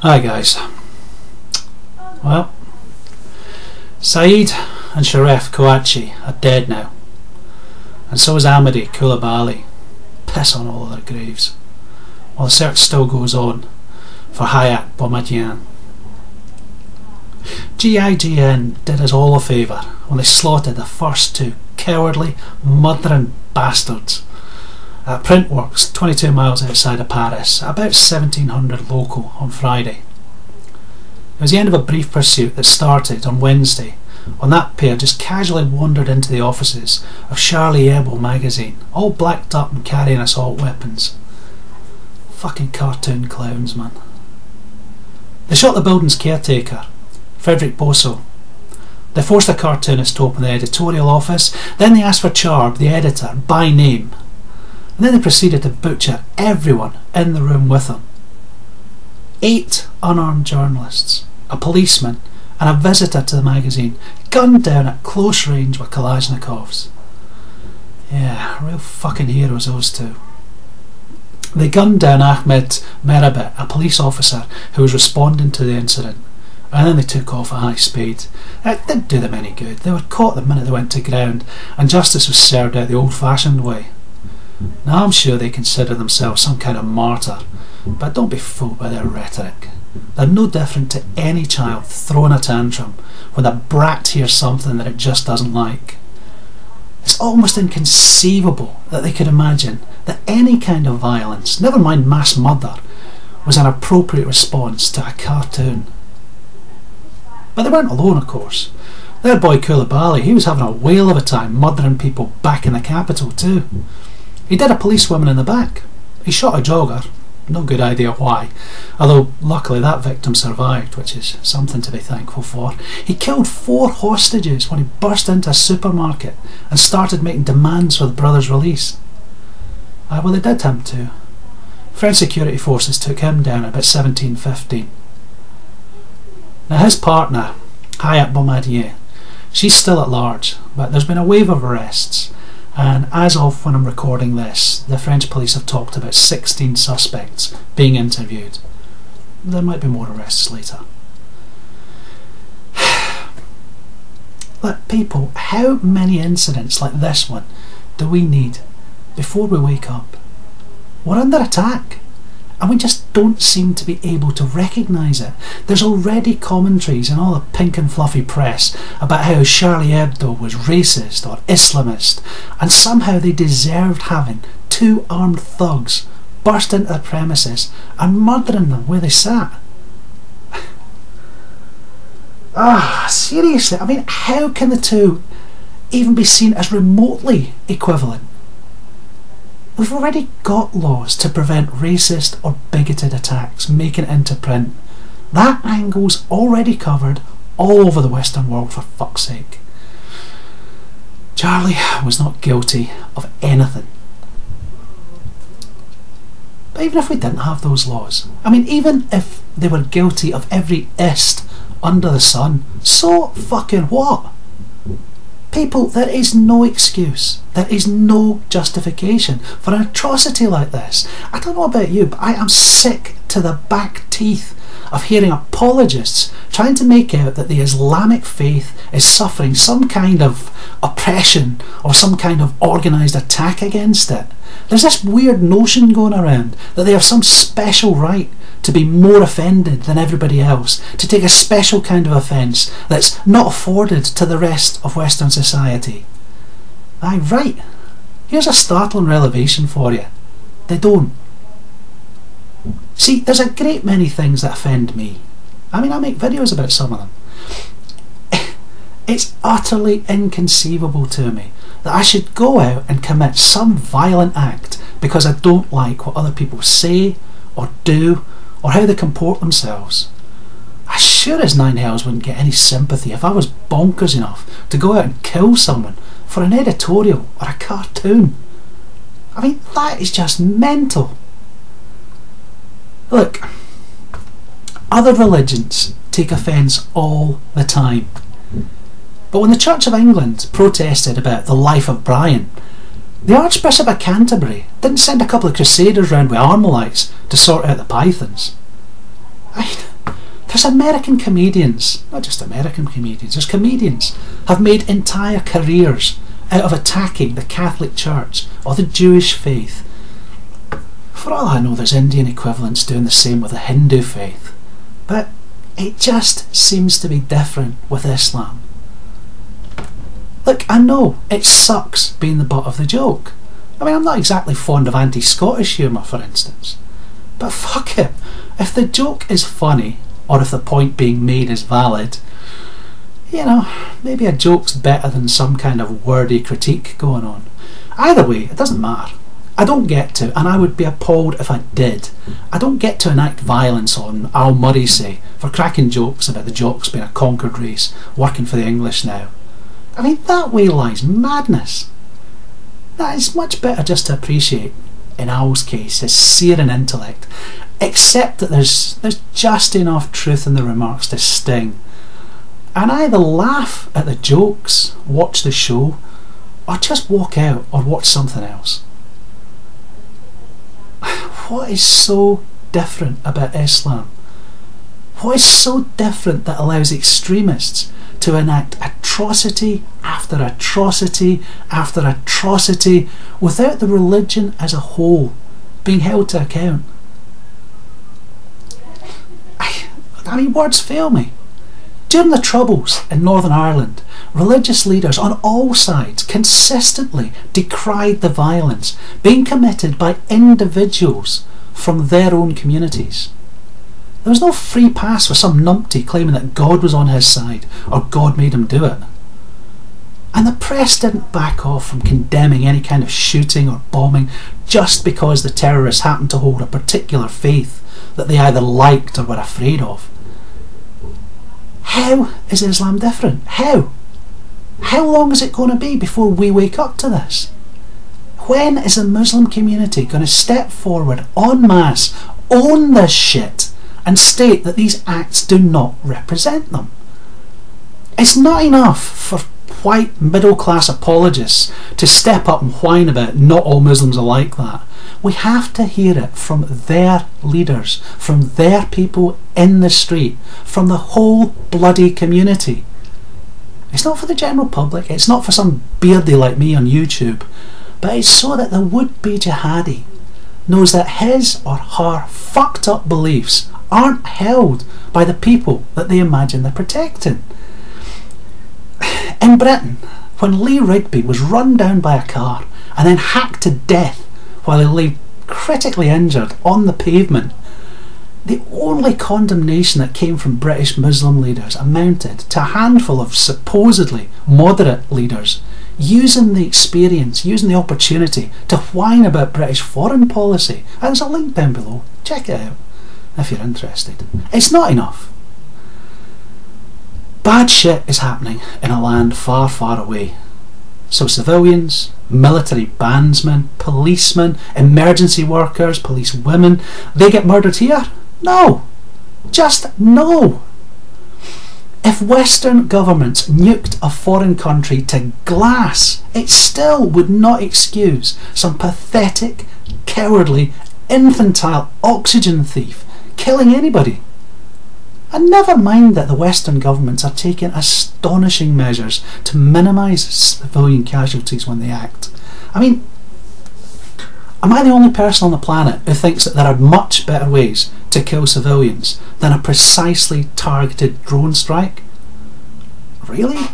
Hi guys. Well, Saeed and Sharif Kouachi are dead now, and so is Amity Coulibaly. Piss on all of their graves, while the search still goes on for Hayat Boumediene. GIGN did us all a favour when they slaughtered the first two cowardly, murdering bastards at Printworks 22 miles outside of Paris at about 1700 local on Friday. It was the end of a brief pursuit that started on Wednesday when that pair just casually wandered into the offices of Charlie Hebdo magazine, all blacked up and carrying assault weapons. Fucking cartoon clowns, man. They shot the building's caretaker, Frederick Bosso. They forced the cartoonist to open the editorial office, then they asked for Charb, the editor, by name. And then they proceeded to butcher everyone in the room with them. 8 unarmed journalists, a policeman and a visitor to the magazine, gunned down at close range with Kalashnikovs. Yeah, real fucking heroes, those two. They gunned down Ahmed Merabit, a police officer who was responding to the incident, and then they took off at high speed. It didn't do them any good. They were caught the minute they went to ground, and justice was served out the old-fashioned way. Now I'm sure they consider themselves some kind of martyr, but don't be fooled by their rhetoric. They're no different to any child throwing a tantrum when a brat hears something that it just doesn't like. It's almost inconceivable that they could imagine that any kind of violence, never mind mass murder, was an appropriate response to a cartoon. But they weren't alone, of course. Their boy Coulibaly, he was having a whale of a time murdering people back in the capital too. He did a policewoman in the back. He shot a jogger. No good idea why, although luckily that victim survived, which is something to be thankful for. He killed 4 hostages when he burst into a supermarket and started making demands for the brother's release. Well, they did him too. French security forces took him down at about 1715. Now his partner, Hayat Boumediene, she's still at large, but there's been a wave of arrests. And as of when I'm recording this, the French police have talked about 16 suspects being interviewed. There might be more arrests later. Look, people, how many incidents like this one do we need before we wake up? We're under attack, and we just don't seem to be able to recognise it. There's already commentaries in all the pink and fluffy press about how Charlie Hebdo was racist or Islamist, and somehow they deserved having 2 armed thugs burst into the premises and murdering them where they sat. Seriously, I mean, how can the two even be seen as remotely equivalent? We've already got laws to prevent racist or bigoted attacks making it into print. That angle's already covered all over the Western world, for fuck's sake. Charlie was not guilty of anything. But even if we didn't have those laws, I mean, even if they were guilty of every ist under the sun, so fucking what? People, there is no excuse, there is no justification for an atrocity like this. I don't know about you, but I am sick to the back teeth of hearing apologists trying to make out that the Islamic faith is suffering some kind of oppression or some kind of organised attack against it. There's this weird notion going around that they have some special right to be more offended than everybody else, to take a special kind of offence that's not afforded to the rest of Western society. Aye, right. Here's a startling revelation for you. They don't. See, there's a great many things that offend me. I mean, I make videos about some of them. It's utterly inconceivable to me that I should go out and commit some violent act because I don't like what other people say or do or how they comport themselves. I sure as 9 hells wouldn't get any sympathy if I was bonkers enough to go out and kill someone for an editorial or a cartoon. I mean, that is just mental. Look, other religions take offence all the time. But when the Church of England protested about the life of Brian, the Archbishop of Canterbury didn't send a couple of crusaders round with Armalites to sort out the pythons. There's American comedians, not just American comedians, there's comedians have made entire careers out of attacking the Catholic Church or the Jewish faith. For all I know, there's Indian equivalents doing the same with the Hindu faith, but it just seems to be different with Islam. Look, I know it sucks being the butt of the joke. I mean, I'm not exactly fond of anti-Scottish humour, for instance, but fuck it, if the joke is funny, or if the point being made is valid, you know, maybe a joke's better than some kind of wordy critique going on. Either way, it doesn't matter. I don't get to, and I would be appalled if I did, I don't get to enact violence on Al Murray, say, for cracking jokes about the jocks being a conquered race, working for the English now. I mean, that way lies madness. That is much better just to appreciate, in Al's case, his searing intellect, except that there's just enough truth in the remarks to sting. And either laugh at the jokes, watch the show, or just walk out or watch something else. What is so different about Islam? What is so different that allows extremists to enact atrocity after atrocity after atrocity without the religion as a whole being held to account? I mean, words fail me. During the Troubles in Northern Ireland, religious leaders on all sides consistently decried the violence being committed by individuals from their own communities. There was no free pass for some numpty claiming that God was on his side or God made him do it. And the press didn't back off from condemning any kind of shooting or bombing just because the terrorists happened to hold a particular faith that they either liked or were afraid of. How is Islam different? How? How long is it going to be before we wake up to this? When is the Muslim community going to step forward en masse, own this shit, and state that these acts do not represent them? It's not enough for white middle-class apologists to step up and whine about not all Muslims are like that. We have to hear it from their leaders, from their people in the street, from the whole bloody community. It's not for the general public, it's not for some beardy like me on YouTube, but it's so that the would-be jihadi knows that his or her fucked up beliefs aren't held by the people that they imagine they're protecting. In Britain, when Lee Rigby was run down by a car and then hacked to death while he lay critically injured on the pavement, the only condemnation that came from British Muslim leaders amounted to a handful of supposedly moderate leaders using the experience, using the opportunity to whine about British foreign policy. And there's a link down below, check it out if you're interested. It's not enough. Bad shit is happening in a land far, far away. So civilians, military bandsmen, policemen, emergency workers, police women, they get murdered here? No. Just no. If Western governments nuked a foreign country to glass, it still would not excuse some pathetic, cowardly, infantile oxygen thief killing anybody. And never mind that the Western governments are taking astonishing measures to minimise civilian casualties when they act. I mean, am I the only person on the planet who thinks that there are much better ways to kill civilians than a precisely targeted drone strike? Really?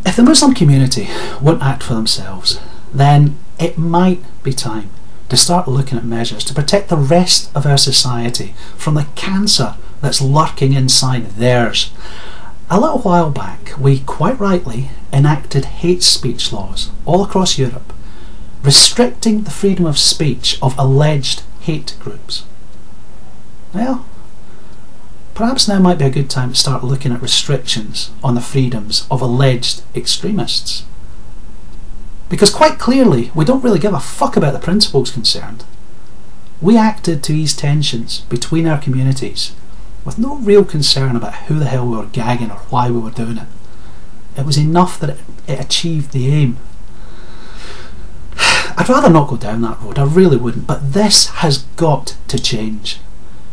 If the Muslim community won't act for themselves, then it might be time to start looking at measures to protect the rest of our society from the cancer that's lurking inside theirs. A little while back, we quite rightly enacted hate speech laws all across Europe, restricting the freedom of speech of alleged hate groups. Well, perhaps now might be a good time to start looking at restrictions on the freedoms of alleged extremists. Because quite clearly, we don't really give a fuck about the principles concerned. We acted to ease tensions between our communities with no real concern about who the hell we were gagging or why we were doing it. It was enough that it achieved the aim. I'd rather not go down that road, I really wouldn't, but this has got to change.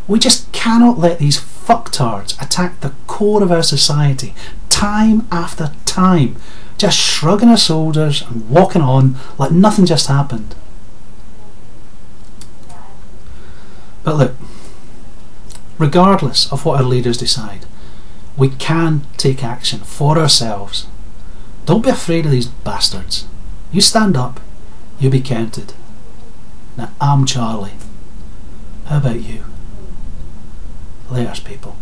We just cannot let these fucktards attack the core of our society time after time, just shrugging our shoulders and walking on like nothing just happened. But look, regardless of what our leaders decide, we can take action for ourselves. Don't be afraid of these bastards. You stand up, you'll be counted. Now, I'm Charlie. How about you? Laters, people.